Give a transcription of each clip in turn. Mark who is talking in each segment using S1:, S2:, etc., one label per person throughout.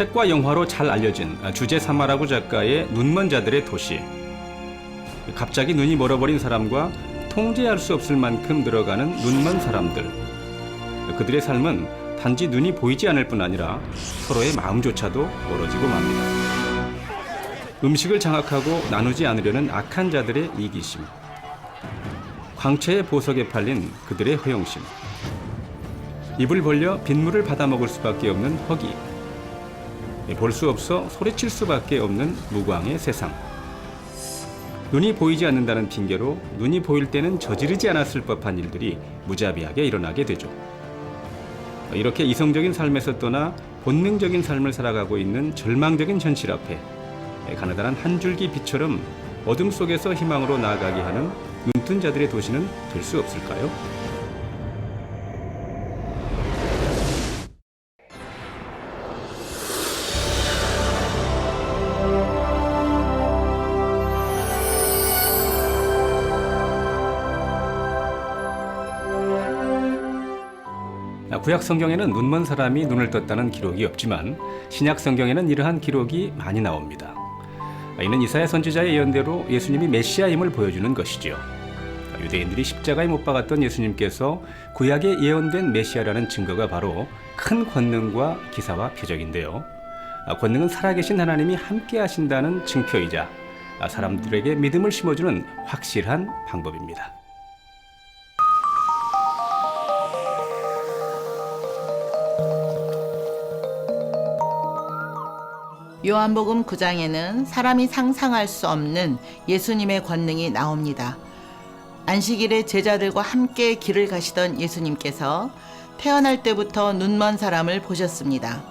S1: 책과 영화로 잘 알려진 주제 사마라구 작가의 눈먼 자들의 도시. 갑자기 눈이 멀어버린 사람과 통제할 수 없을 만큼 늘어가는 눈먼 사람들. 그들의 삶은 단지 눈이 보이지 않을 뿐 아니라 서로의 마음조차도 멀어지고 맙니다. 음식을 장악하고 나누지 않으려는 악한 자들의 이기심. 광채의 보석에 팔린 그들의 허영심. 입을 벌려 빗물을 받아먹을 수밖에 없는 허기. 볼 수 없어 소리칠 수밖에 없는 무광의 세상. 눈이 보이지 않는다는 핑계로 눈이 보일 때는 저지르지 않았을 법한 일들이 무자비하게 일어나게 되죠. 이렇게 이성적인 삶에서 떠나 본능적인 삶을 살아가고 있는 절망적인 현실 앞에 가느다란 한 줄기 빛처럼 어둠 속에서 희망으로 나아가게 하는 눈뜬 자들의 도시는 될 수 없을까요? 구약 성경에는 눈먼 사람이 눈을 떴다는 기록이 없지만 신약 성경에는 이러한 기록이 많이 나옵니다. 이는 이사야 선지자의 예언대로 예수님이 메시아임을 보여주는 것이죠. 유대인들이 십자가에 못 박았던 예수님께서 구약에 예언된 메시아라는 증거가 바로 큰 권능과 기사와 표적인데요. 권능은 살아계신 하나님이 함께 하신다는 증표이자 사람들에게 믿음을 심어주는 확실한 방법입니다.
S2: 요한복음 9장에는 사람이 상상할 수 없는 예수님의 권능이 나옵니다. 안식일에 제자들과 함께 길을 가시던 예수님께서 태어날 때부터 눈먼 사람을 보셨습니다.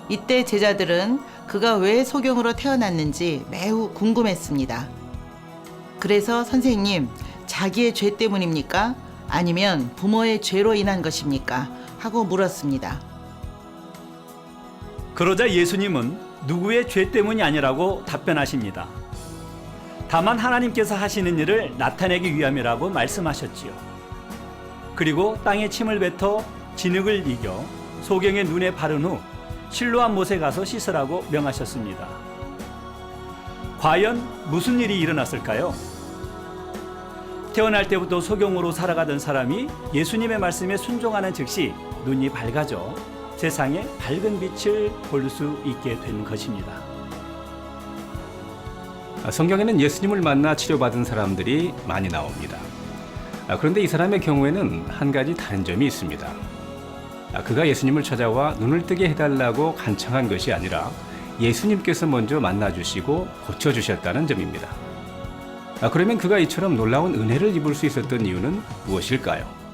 S2: 이때 제자들은 그가 왜 소경으로 태어났는지 매우 궁금했습니다. 그래서 선생님, 자기의 죄 때문입니까? 아니면 부모의 죄로 인한 것입니까? 하고 물었습니다.
S3: 그러자 예수님은 누구의 죄 때문이 아니라고 답변하십니다. 다만 하나님께서 하시는 일을 나타내기 위함이라고 말씀하셨지요. 그리고 땅에 침을 뱉어 진흙을 이겨 소경의 눈에 바른 후 실로암 못에 가서 씻으라고 명하셨습니다. 과연 무슨 일이 일어났을까요? 태어날 때부터 소경으로 살아가던 사람이 예수님의 말씀에 순종하는 즉시 눈이 밝아져 세상에 밝은 빛을 볼 수 있게 된 것입니다.
S1: 성경에는 예수님을 만나 치료받은 사람들이 많이 나옵니다. 그런데 이 사람의 경우에는 한 가지 다른 점이 있습니다. 그가 예수님을 찾아와 눈을 뜨게 해달라고 간청한 것이 아니라 예수님께서 먼저 만나주시고 고쳐주셨다는 점입니다. 그러면 그가 이처럼 놀라운 은혜를 입을 수 있었던 이유는 무엇일까요?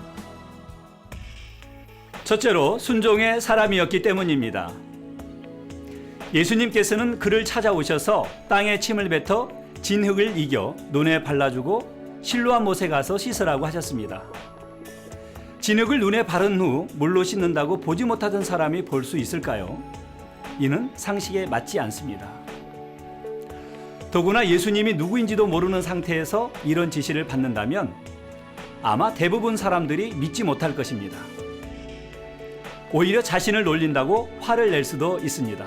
S3: 첫째로 순종의 사람이었기 때문입니다. 예수님께서는 그를 찾아오셔서 땅에 침을 뱉어 진흙을 이겨 눈에 발라주고 실로암 못에 가서 씻으라고 하셨습니다. 진흙을 눈에 바른 후 물로 씻는다고 보지 못하던 사람이 볼 수 있을까요? 이는 상식에 맞지 않습니다. 더구나 예수님이 누구인지도 모르는 상태에서 이런 지시를 받는다면 아마 대부분 사람들이 믿지 못할 것입니다. 오히려 자신을 놀린다고 화를 낼 수도 있습니다.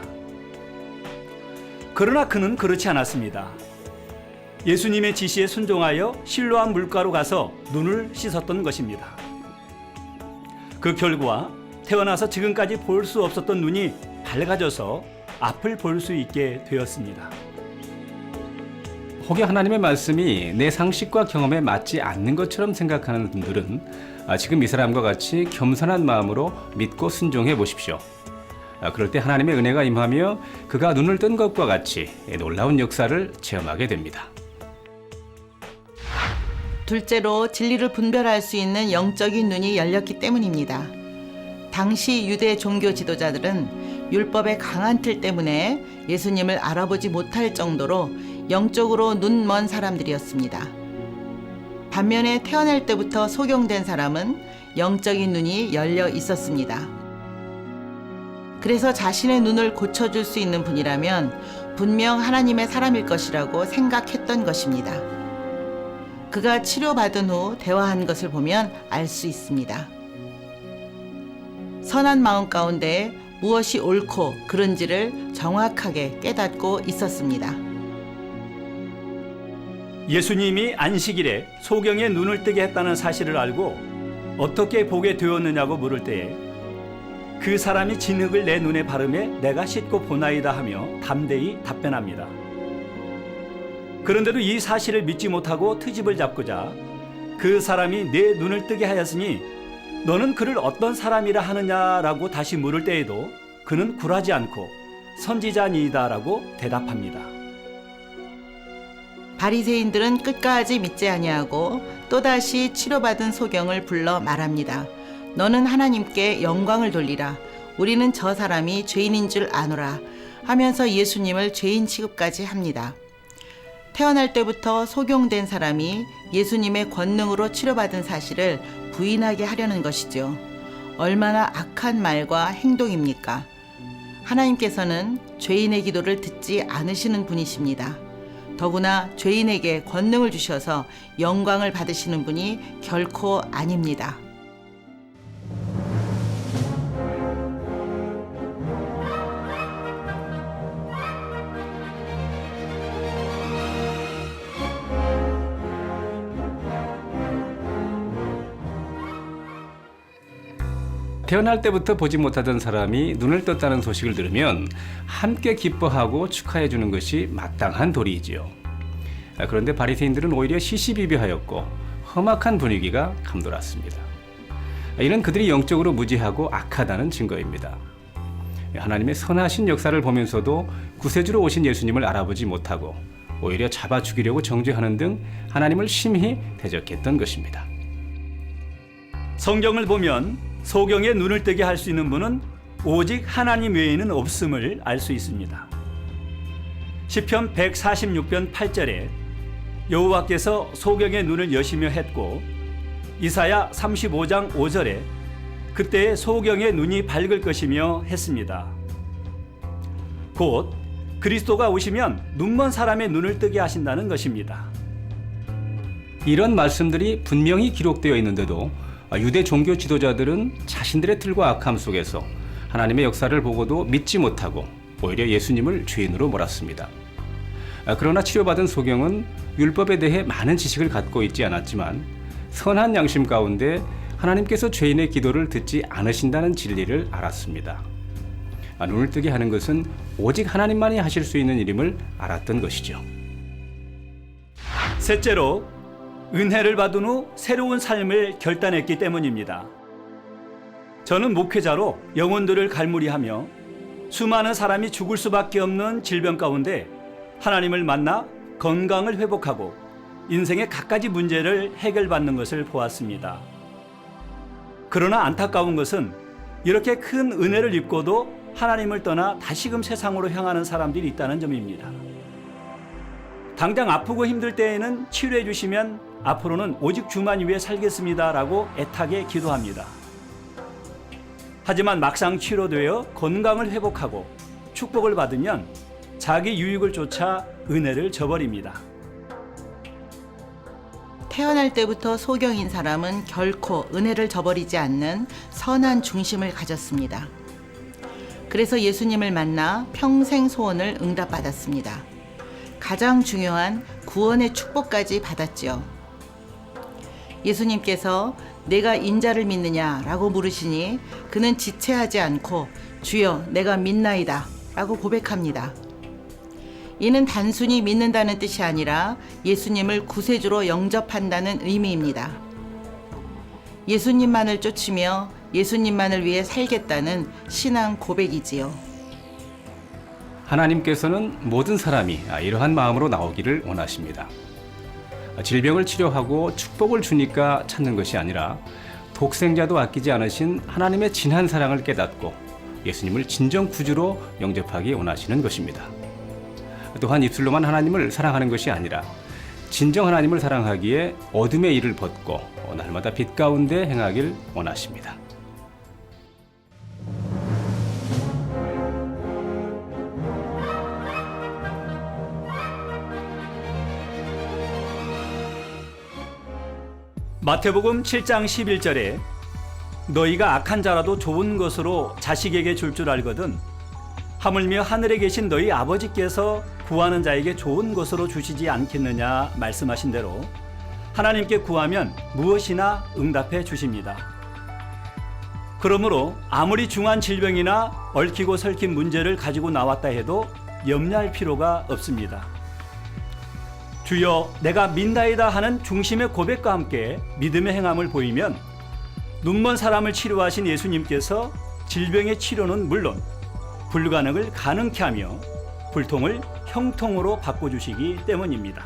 S3: 그러나 그는 그렇지 않았습니다. 예수님의 지시에 순종하여 실로암 물가로 가서 눈을 씻었던 것입니다. 그 결과 태어나서 지금까지 볼 수 없었던 눈이 밝아져서 앞을 볼 수 있게 되었습니다.
S1: 혹여 하나님의 말씀이 내 상식과 경험에 맞지 않는 것처럼 생각하는 분들은 지금 이 사람과 같이 겸손한 마음으로 믿고 순종해 보십시오. 그럴 때 하나님의 은혜가 임하며 그가 눈을 뜬 것과 같이 놀라운 역사를 체험하게 됩니다.
S2: 둘째로 진리를 분별할 수 있는 영적인 눈이 열렸기 때문입니다. 당시 유대 종교 지도자들은 율법의 강한 틀 때문에 예수님을 알아보지 못할 정도로 영적으로 눈먼 사람들이었습니다. 반면에 태어날 때부터 소경된 사람은 영적인 눈이 열려 있었습니다. 그래서 자신의 눈을 고쳐줄 수 있는 분이라면 분명 하나님의 사람일 것이라고 생각했던 것입니다. 그가 치료받은 후 대화한 것을 보면 알 수 있습니다. 선한 마음 가운데 무엇이 옳고 그른지를 정확하게 깨닫고 있었습니다.
S3: 예수님이 안식일에 소경의 눈을 뜨게 했다는 사실을 알고 어떻게 보게 되었느냐고 물을 때에 그 사람이 진흙을 내 눈에 바르매 내가 씻고 보나이다 하며 담대히 답변합니다. 그런데도 이 사실을 믿지 못하고 트집을 잡고자 그 사람이 내 눈을 뜨게 하였으니 너는 그를 어떤 사람이라 하느냐라고 다시 물을 때에도 그는 굴하지 않고 선지자니이다라고 대답합니다.
S2: 바리새인들은 끝까지 믿지 아니하고 또다시 치료받은 소경을 불러 말합니다. 너는 하나님께 영광을 돌리라. 우리는 저 사람이 죄인인 줄 아노라 하면서 예수님을 죄인 취급까지 합니다. 태어날 때부터 소경된 사람이 예수님의 권능으로 치료받은 사실을 부인하게 하려는 것이죠. 얼마나 악한 말과 행동입니까? 하나님께서는 죄인의 기도를 듣지 않으시는 분이십니다. 더구나 죄인에게 권능을 주셔서 영광을 받으시는 분이 결코 아닙니다.
S1: 태어날 때부터 보지 못하던 사람이 눈을 떴다는 소식을 들으면 함께 기뻐하고 축하해 주는 것이 마땅한 도리이지요. 그런데 바리새인들은 오히려 시시비비하였고 험악한 분위기가 감돌았습니다. 이는 그들이 영적으로 무지하고 악하다는 증거입니다. 하나님의 선하신 역사를 보면서도 구세주로 오신 예수님을 알아보지 못하고 오히려 잡아 죽이려고 정죄하는 등 하나님을 심히 대적했던 것입니다.
S3: 성경을 보면 소경의 눈을 뜨게 할 수 있는 분은 오직 하나님 외에는 없음을 알 수 있습니다. 시편 146편 8절에 여호와께서 소경의 눈을 여시며 했고, 이사야 35장 5절에 그때의 소경의 눈이 밝을 것이며 했습니다. 곧 그리스도가 오시면 눈먼 사람의 눈을 뜨게 하신다는 것입니다.
S1: 이런 말씀들이 분명히 기록되어 있는데도 유대 종교 지도자들은 자신들의 틀과 악함 속에서 하나님의 역사를 보고도 믿지 못하고 오히려 예수님을 죄인으로 몰았습니다. 그러나 치료받은 소경은 율법에 대해 많은 지식을 갖고 있지 않았지만 선한 양심 가운데 하나님께서 죄인의 기도를 듣지 않으신다는 진리를 알았습니다. 눈을 뜨게 하는 것은 오직 하나님만이 하실 수 있는 일임을 알았던 것이죠.
S3: 셋째로, 은혜를 받은 후 새로운 삶을 결단했기 때문입니다. 저는 목회자로 영혼들을 갈무리하며 수많은 사람이 죽을 수밖에 없는 질병 가운데 하나님을 만나 건강을 회복하고 인생의 갖가지 문제를 해결받는 것을 보았습니다. 그러나 안타까운 것은 이렇게 큰 은혜를 입고도 하나님을 떠나 다시금 세상으로 향하는 사람들이 있다는 점입니다. 당장 아프고 힘들 때에는 치료해 주시면 앞으로는 오직 주만 위해 살겠습니다 라고 애타게 기도합니다. 하지만 막상 치료되어 건강을 회복하고 축복을 받으면 자기 유익을 쫓아 은혜를 저버립니다.
S2: 태어날 때부터 소경인 사람은 결코 은혜를 저버리지 않는 선한 중심을 가졌습니다. 그래서 예수님을 만나 평생 소원을 응답받았습니다. 가장 중요한 구원의 축복까지 받았지요. 예수님께서 내가 인자를 믿느냐라고 물으시니 그는 지체하지 않고 주여 내가 믿나이다 라고 고백합니다. 이는 단순히 믿는다는 뜻이 아니라 예수님을 구세주로 영접한다는 의미입니다. 예수님만을 쫓으며 예수님만을 위해 살겠다는 신앙 고백이지요.
S1: 하나님께서는 모든 사람이 이러한 마음으로 나오기를 원하십니다. 질병을 치료하고 축복을 주니까 찾는 것이 아니라 독생자도 아끼지 않으신 하나님의 진한 사랑을 깨닫고 예수님을 진정 구주로 영접하기 원하시는 것입니다. 또한 입술로만 하나님을 사랑하는 것이 아니라 진정 하나님을 사랑하기에 어둠의 일을 벗고 날마다 빛 가운데 행하길 원하십니다.
S3: 마태복음 7장 11절에 너희가 악한 자라도 좋은 것으로 자식에게 줄 알거든 하물며 하늘에 계신 너희 아버지께서 구하는 자에게 좋은 것으로 주시지 않겠느냐 말씀하신 대로 하나님께 구하면 무엇이나 응답해 주십니다. 그러므로 아무리 중한 질병이나 얽히고 설킨 문제를 가지고 나왔다 해도 염려할 필요가 없습니다. 주여 내가 믿나이다 하는 중심의 고백과 함께 믿음의 행함을 보이면 눈먼 사람을 치료하신 예수님께서 질병의 치료는 물론 불가능을 가능케 하며 불통을 형통으로 바꿔주시기 때문입니다.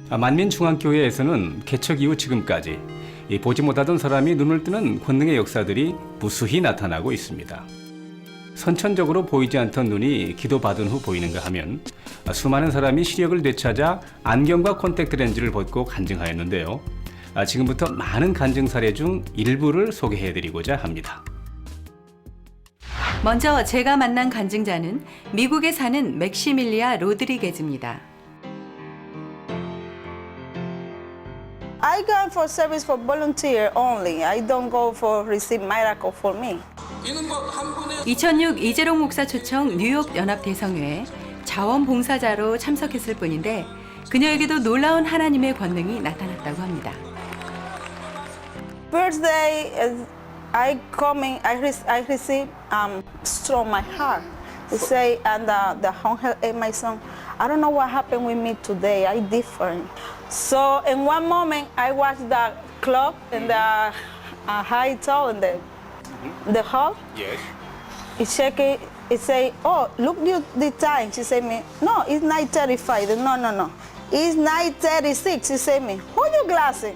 S1: 만민중앙교회에서는 개척 이후 지금까지 이 보지 못하던 사람이 눈을 뜨는 권능의 역사들이 무수히 나타나고 있습니다. 선천적으로 보이지 않던 눈이 기도받은 후 보이는가 하면 수많은 사람이 시력을 되찾아 안경과 콘택트 렌즈를 벗고 간증하였는데요. 지금부터 많은 간증 사례 중 일부를 소개해드리고자 합니다.
S4: 먼저 제가 만난 간증자는 미국에 사는 맥시밀리아 로드리게즈입니다.
S5: I go for service for volunteer only. I don't go for receive miracle for me.
S4: 2006 이재롱 목사 초청 뉴욕 연합 대성회에 자원봉사자로 참석했을 뿐인데 그녀에게도 놀라운 하나님의 권능이 나타났다고 합니다.
S5: First day, I receive strong my heart. They say, and the angel and my son, I don't know what happened with me today. I different. So in one moment, I watch the clock in the high tall in the hall.
S1: Yes.
S5: It check it. It say, oh, look you the time. She say me, no, it's 9:35. No. It's 9:36. She say me, who your glasses?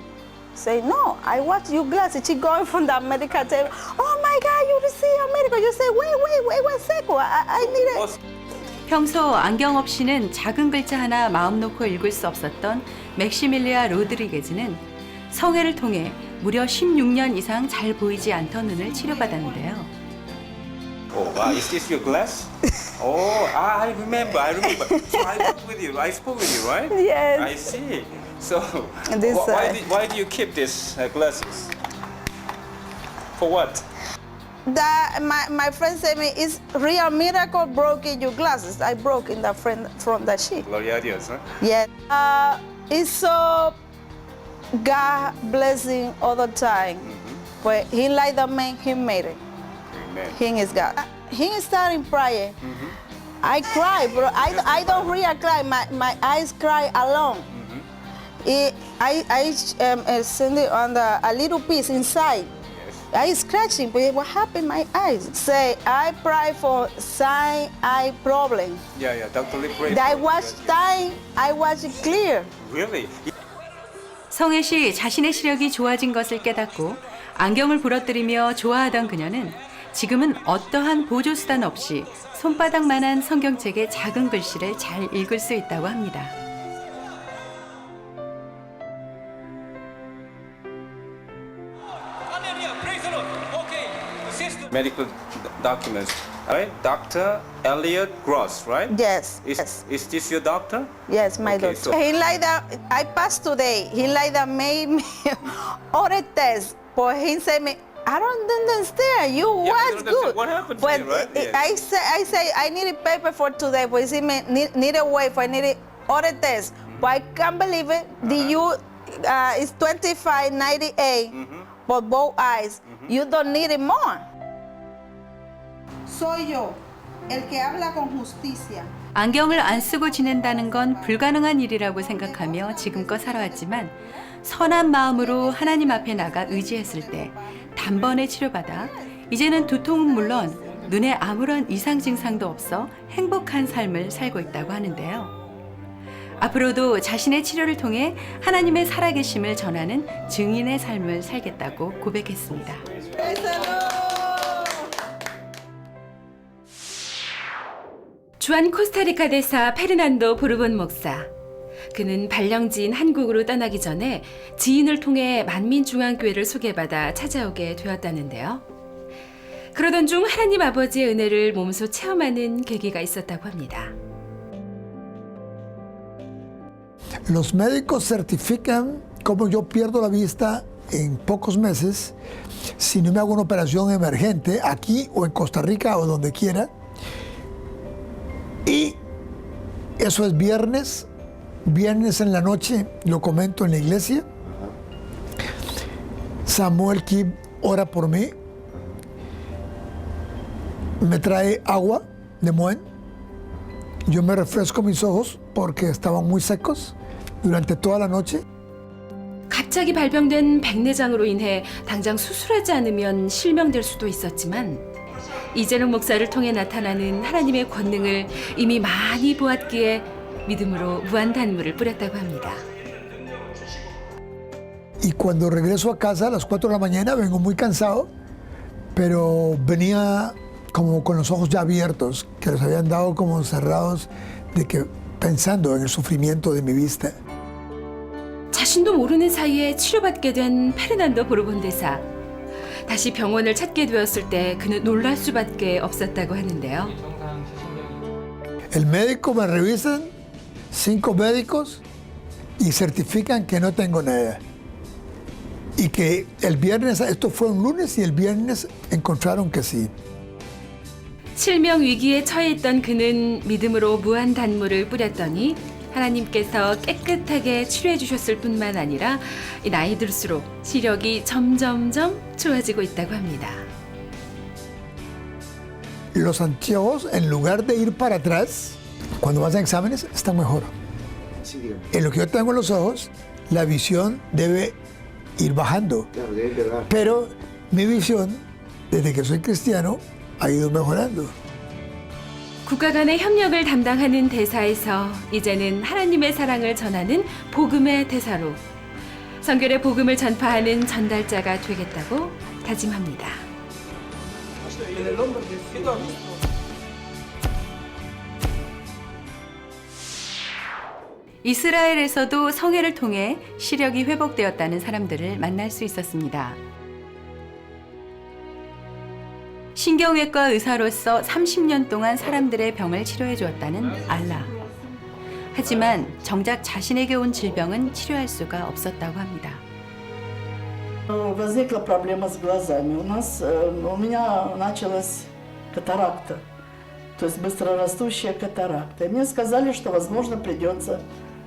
S5: Say, no, I watch your glasses. She going from the medical table. Oh my God, you receive a medical. You say, wait 1 second. I need it.
S4: 평소 안경 없이는 작은 글자 하나 마음 놓고 읽을 수 없었던 맥시밀리아 로드리게즈는 성회를 통해 무려 16년 이상 잘 보이지 않던 눈을 치료받았는데요.
S6: Oh, is this your glass? Oh, I remember. So I worked with you. I spoke with you, right?
S5: Yes.
S6: I see. So,
S5: This,
S6: why do you keep these glasses? For what?
S5: My friend said me, it's real miracle broken your glasses. I broke in the friend from the sheet.
S6: Gloria a Dios, huh?
S5: Yes. It's so God blessing all the time. But He like the man, He made it.
S6: Amen.
S5: He is God. He is starting prayer. I cry, bro. I don't really cry. My eyes cry alone. I send it on a little piece inside. I scratching, but what happened? My eyes. Say I pray for sign eye problem.
S6: Yeah. Dr. Lee prayed.
S5: I
S6: for you,
S5: watch
S6: right?
S5: time. I watch it clear.
S6: Really?
S4: 성혜 씨 자신의 시력이 좋아진 것을 깨닫고 안경을 부러뜨리며 좋아하던 그녀는 지금은 어떠한 보조수단 없이 손바닥만한 성경책의 작은 글씨를 잘 읽을 수 있다고 합니다.
S6: Medical documents, right? Dr. Elliot Gross, right?
S5: Yes.
S6: Is this your doctor?
S5: Yes, my
S6: Okay,
S5: doctor.
S6: so-
S5: He like that. I passed today. He like that made me all the test, but he said me. I don't understand. You
S6: Yeah, I
S5: was
S6: don't understand.
S5: good.
S6: What happened to
S5: but
S6: you, right? Yes.
S5: I say I need a paper for today, but he me need a way for I need it all the test. But I can't believe it. The you is 25.98 for both eyes. You don't need it more. Soy yo, el que habla con justicia.
S4: 안경을 안 쓰고 지낸다는 건 불가능한 일이라고 생각하며 지금껏 살아왔지만 선한 마음으로 하나님 앞에 나가 의지했을 때 단번에 치료받아 이제는 두통은 물론 눈에 아무런 이상 증상도 없어 행복한 삶을 살고 있다고 하는데요. 앞으로도 자신의 치료를 통해 하나님의 살아계심을 전하는 증인의 삶을 살겠다고 고백했습니다. 주한 코스타리카 대사 페르난도 보르본 목사. 그는 발령지인 한국으로 떠나기 전에 지인을 통해 만민중앙교회를 소개받아 찾아오게 되었다는데요. 그러던 중 하나님 아버지의 은혜를 몸소 체험하는 계기가 있었다고 합니다.
S7: Los médicos certifican cómo yo pierdo la vista en pocos meses si no me hago una operación emergente aquí o en Costa Rica o donde quiera. Y eso es viernes en la noche, lo comento en la iglesia. Samuel Kib ora por mí, me trae agua de Moen, yo me refresco mis ojos porque estaban muy secos durante toda la noche.
S8: 갑자기 발병된 백내장으로 인해 당장 수술하지 않으면 실명될 수도 있었지만 이재룡 목사를 통해 나타나는 하나님의 권능을 이미 많이 보았기에 믿음으로 무한단물을 뿌렸다고 합니다.
S7: Y cuando regreso a casa a las 4 de la mañana vengo muy cansado, pero venía como con los ojos ya abiertos, que los habían dado como cerrados, de que pensando en el sufrimiento de mi vista.
S8: 자신도 모르는 사이에 치료받게 된 페르난도 보르본대사. 다시 병원을 찾게 되었을 때 그는 놀랄 수밖에 없었다고 하는데요.
S7: El médico me revisan, 5 médicos, y certifican que no tengo nada. Y que el viernes, esto fue un lunes, y el viernes encontraron que sí.
S8: 실명 위기에 처해 있던 그는 믿음으로 무한 단물을 뿌렸더니 하나님께서 깨끗하게 치료해 주셨을 뿐만 아니라 나이 들수록 시력이 점점점 좋아지고 있다고 합니다.
S7: Los anteojos, en lugar de ir para atrás, cuando vas a exámenes, están mejor. En lo que yo tengo en los ojos, la visión debe ir bajando. Pero mi visión, desde que soy cristiano, ha ido mejorando.
S8: 국가 간의 협력을 담당하는 대사에서 이제는 하나님의 사랑을 전하는 복음의 대사로 성결의 복음을 전파하는 전달자가 되겠다고 다짐합니다.
S4: 이스라엘에서도 성회를 통해 시력이 회복되었다는 사람들을 만날 수 있었습니다. 신경외과 의사로서 30년 동안 사람들의 병을 치료해 주었다는 알라. 하지만 정작 자신에게 온 질병은 치료할 수가 없었다고 합니다.
S9: Возникла проблема с глазами. У меня началась катаракта, то есть быстрорастущая катаракта. И мне сказали, что, возможно, придется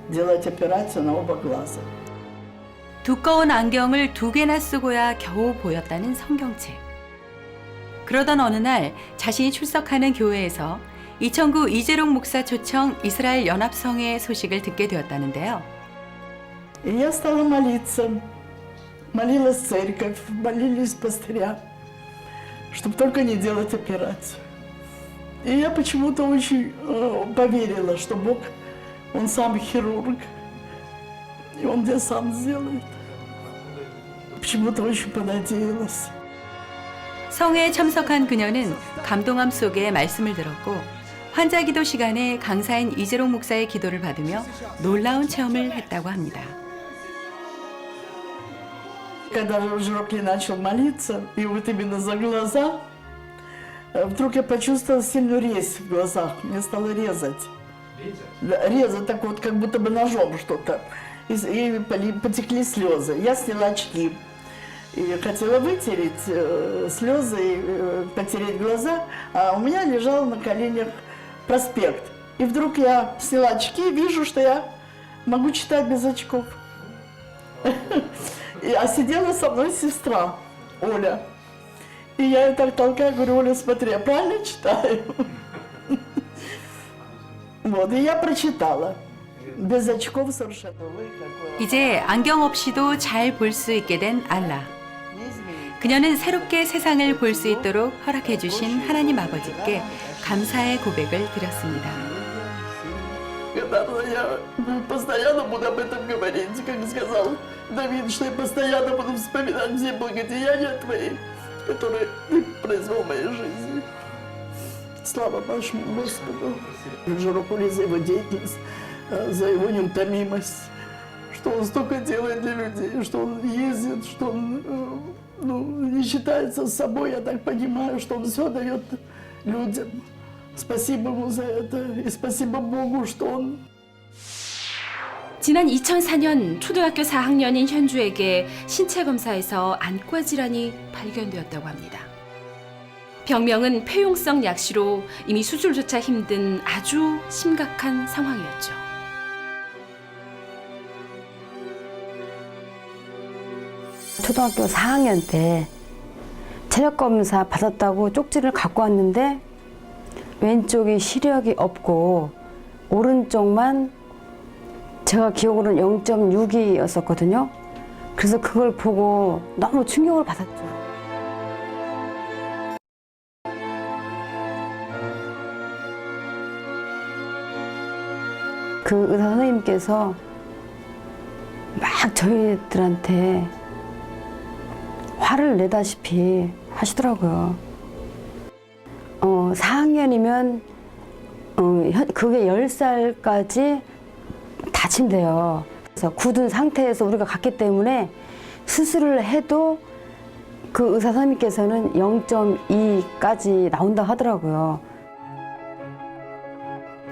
S9: делать операцию на оба глаза.
S4: 두꺼운 안경을 2개나 쓰고야 겨우 보였다는 성경책. 그러던 어느 날 자신이 출석하는 교회에서 2009 이재룡 목사 초청 이스라엘 연합성회 소식을 듣게 되었다는데요.
S9: И я стала молиться. Молилась церковь, молились пастыря, чтобы только не делать операцию. И я почему-то очень поверила, что Бог, Он сам хирург, и Он мне сам сделает. Почему-то очень понадеялась.
S4: 성회에 참석한 그녀는 감동함 속에 말씀을 들었고 환자 기도 시간에 강사인 이재룡 목사의 기도를 받으며 놀라운 체험을 했다고 합니다.
S9: Когда Жирокли начал молиться, и вот именно за глаза, вдруг я почувствовала сильную резь в глазах. Мне стало резать. Резать так вот, как будто бы ножом что-то. И потекли слезы. Я сняла очки. И хотела вытереть слезы и потереть глаза, а у меня лежал на коленях проспект. И вдруг я сняла очки и вижу, что я могу читать без очков. А сидела со мной сестра Оля. И я ее так толкаю, говорю: Оля, смотри, я правильно читаю? Вот, и я прочитала. Без очков совершенно.
S4: 이제 안경 없이도 잘 볼 수 있게 된 알라. 그녀는 새롭게 세상을 볼 수 있도록 허락해 주신 하나님 아버지께 감사의 고백을 드렸습니다.
S9: Я постоянно буду об этом говорить, как сказал Давид, что я постоянно буду вспоминать все благодеяния Твои, которые Ты произвел в моей жизни. Слава нашему Господу, Жирокули за его деятельность, за его неутомимость, что он столько делает для людей, что он ездит, что он не считается с собой, я так понимаю, что он все дает людям. Спасибо ему за это, и спасибо Богу, что он
S8: 지난 2004년 초등학교 4학년인 현주에게 신체 검사에서 안과 질환이 발견되었다고 합니다. 병명은 폐용성 약시로 이미 수술조차 힘든 아주 심각한 상황이었죠.
S10: 초등학교 4학년 때 체력검사 받았다고 쪽지를 갖고 왔는데 왼쪽이 시력이 없고 오른쪽만 제가 기억으로는 0.6이었었거든요. 그래서 그걸 보고 너무 충격을 받았죠. 그 의사 선생님께서 막 저희들한테 화를 내다시피 하시더라고요. 4학년이면 그게 10살까지 다친대요. 그래서 굳은 상태에서 우리가 갔기 때문에 수술을 해도 그 의사 선생님께서는 0.2까지 나온다 하더라고요.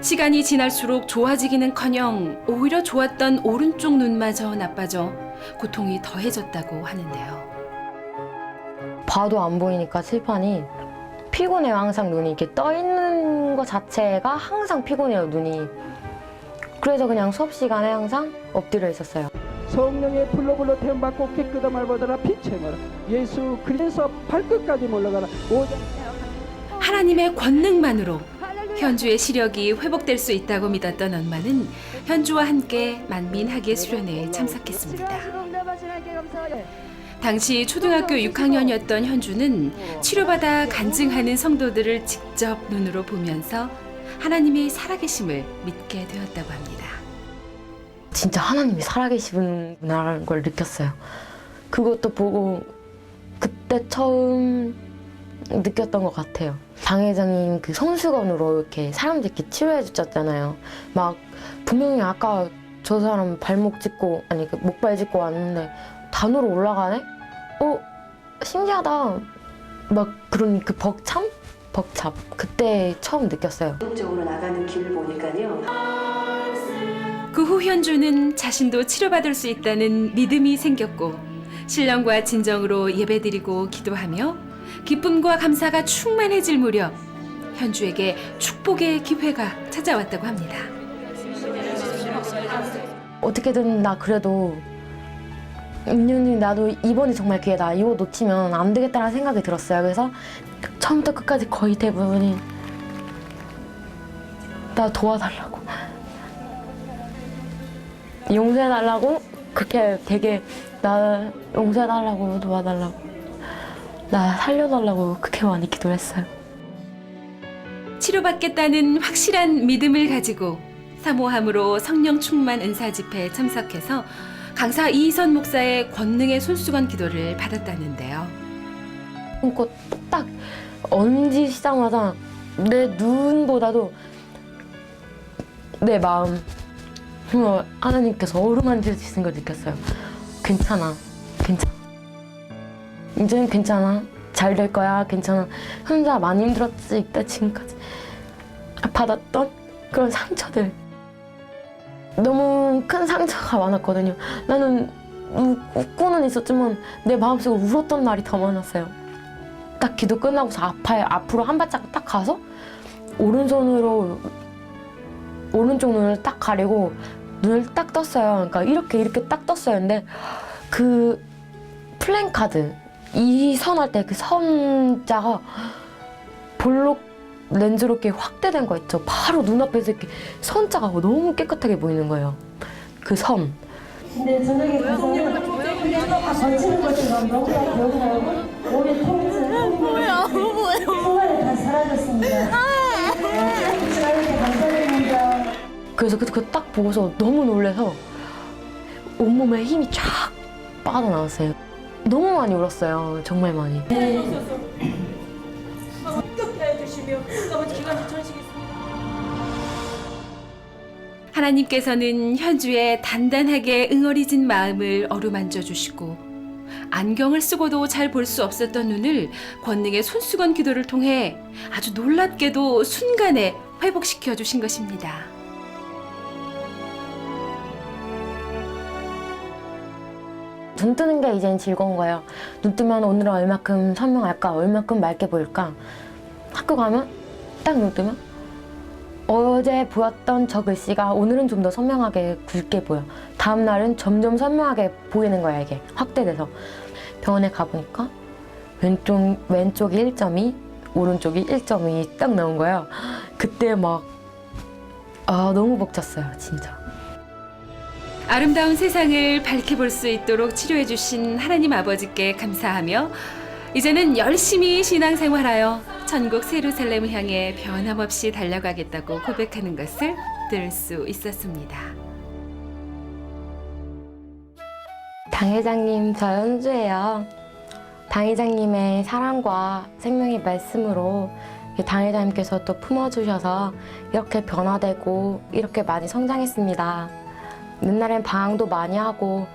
S8: 시간이 지날수록 좋아지기는커녕 오히려 좋았던 오른쪽 눈마저 나빠져 고통이 더해졌다고 하는데요.
S11: 봐도 안 보이니까 칠판이 피곤해요. 항상 눈이 이렇게 떠 있는 것 자체가 항상 피곤해요, 눈이. 그래서 그냥 수업 시간에 항상 엎드려 있었어요.
S12: 성령의 불로 태움받고 깨끗함을 받아라 피체마라 예수 그리스도 발끝까지 올라가라.
S8: 하나님의 권능만으로 현주의 시력이 회복될 수 있다고 믿었던 엄마는 현주와 함께 만민학예 수련회에 참석했습니다. 당시 초등학교 6학년이었던 현주는 치료받아 간증하는 성도들을 직접 눈으로 보면서 하나님의 살아계심을 믿게 되었다고 합니다.
S11: 진짜 하나님이 살아계시구나라는 걸 느꼈어요. 그것도 보고 그때 처음 느꼈던 것 같아요. 장회장님 그 성수건으로 이렇게 사람들께 치료해 주셨잖아요. 막 분명히 아까 저 사람 발목 짚고 아니 그 목발 짚고 왔는데 단으로 올라가네? 신기하다. 막 그런 그 벅참 그때 처음 느꼈어요.
S13: 적으로 나가는 길을 보니까요.
S8: 그 후 현주는 자신도 치료받을 수 있다는 믿음이 생겼고 신령과 진정으로 예배드리고 기도하며 기쁨과 감사가 충만해질 무렵 현주에게 축복의 기회가 찾아왔다고 합니다.
S11: 어떻게든 나 그래도 은연히 나도 이번이 정말 기회다. 이거 놓치면 안 되겠다는 생각이 들었어요. 그래서 처음부터 끝까지 거의 대부분이 나 도와달라고 용서해달라고 그렇게 되게 나 용서해달라고 도와달라고 나 살려달라고 그렇게 많이 기도를 했어요.
S8: 치료받겠다는 확실한 믿음을 가지고 사모함으로 성령 충만 은사 집회에 참석해서 강사 이희선 목사의 권능의 손수건 기도를 받았다는데요.
S11: 그거 딱 얹으시자마자 내 눈보다도 내 마음 하나님께서 어루만지시는 걸 느꼈어요. 괜찮아. 이제는 괜찮아. 잘 될 거야. 괜찮아. 혼자 많이 힘들었지. 이때 지금까지 받았던 그런 상처들. 너무 큰 상처가 많았거든요. 나는 웃고는 있었지만 내 마음속으로 울었던 날이 더 많았어요. 딱 기도 끝나고서 앞으로 한 발짝 딱 가서 오른쪽 눈을 딱 가리고 눈을 딱 떴어요. 그러니까 이렇게 딱 떴어요. 근데 그 플랜카드 이 선 할 때 그 선자가 볼록 렌즈로 이렇게 확대된 거 있죠. 바로 눈앞에서 이렇게 선자가 너무 깨끗하게 보이는 거예요. 그 선.
S14: 근데 저녁에 가서는 거치는 것처럼 너무나 기억이 나고 몸에 통증, 순간에 다 사라졌습니다. 하나님께 감사드립니다.
S11: 그래서 그거 딱 보고서 너무 놀라서 온몸에 힘이 쫙 빠져나왔어요. 너무 많이 울었어요. 정말 많이.
S8: 하나님께서는 현주의 단단하게 응어리진 마음을 어루만져 주시고 안경을 쓰고도 잘 볼 수 없었던 눈을 권능의 손수건 기도를 통해 아주 놀랍게도 순간에 회복시켜 주신 것입니다.
S11: 눈 뜨는 게 이제는 즐거운 거예요. 눈 뜨면 오늘은 얼마큼 선명할까, 얼마큼 맑게 보일까. 학교 가면 딱 눈 뜨면 어제 보였던 저 글씨가 오늘은 좀 더 선명하게 굵게 보여. 다음 날은 점점 선명하게 보이는 거야, 이게 확대돼서. 병원에 가보니까 왼쪽이 1.2, 오른쪽이 1.2 딱 나온 거예요. 그때 막 너무 벅찼어요, 진짜.
S8: 아름다운 세상을 밝게 볼 수 있도록 치료해 주신 하나님 아버지께 감사하며 이제는 열심히 신앙생활하여 천국 세루살렘을 향해 변함없이 달려가겠다고 고백하는 것을 들을 수 있었습니다.
S11: 당 회장님, 저 연주예요. 당 회장님의 사랑과 생명의 말씀으로 당 회장님께서 또 품어주셔서 이렇게 변화되고 이렇게 많이 성장했습니다. 옛날엔 방황도 많이 하고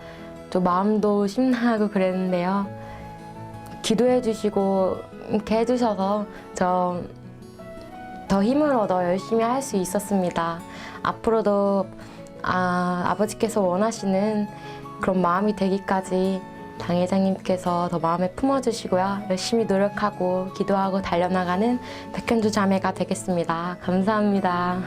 S11: 또 마음도 심란하고 그랬는데요. 기도해 주시고 이렇게 해주셔서 저 더 힘을 얻어 열심히 할 수 있었습니다. 앞으로도 아버지께서 원하시는 그런 마음이 되기까지 당 회장님께서 더 마음에 품어주시고요. 열심히 노력하고 기도하고 달려나가는 백현주 자매가 되겠습니다. 감사합니다.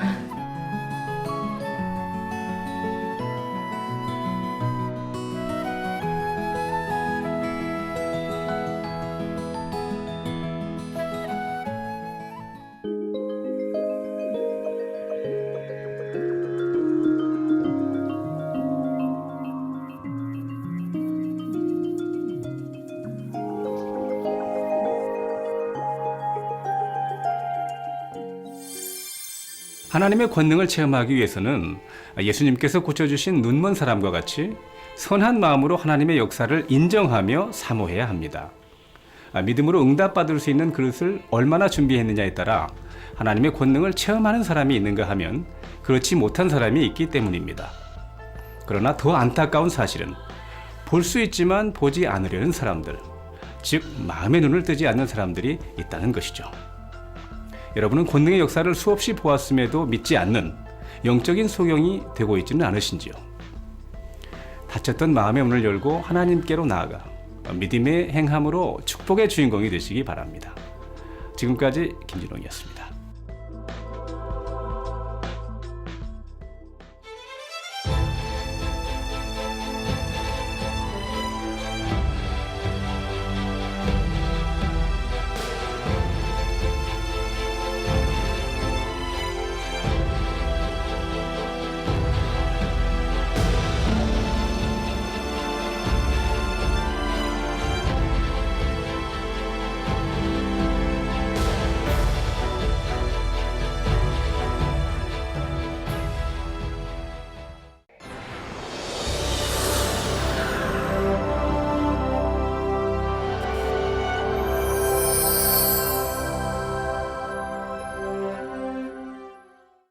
S1: 하나님의 권능을 체험하기 위해서는 예수님께서 고쳐주신 눈먼 사람과 같이 선한 마음으로 하나님의 역사를 인정하며 사모해야 합니다. 믿음으로 응답받을 수 있는 그릇을 얼마나 준비했느냐에 따라 하나님의 권능을 체험하는 사람이 있는가 하면 그렇지 못한 사람이 있기 때문입니다. 그러나 더 안타까운 사실은 볼 수 있지만 보지 않으려는 사람들, 즉 마음의 눈을 뜨지 않는 사람들이 있다는 것이죠. 여러분은 권능의 역사를 수없이 보았음에도 믿지 않는 영적인 소경이 되고 있지는 않으신지요? 닫혔던 마음의 문을 열고 하나님께로 나아가 믿음의 행함으로 축복의 주인공이 되시기 바랍니다. 지금까지 김진홍이었습니다.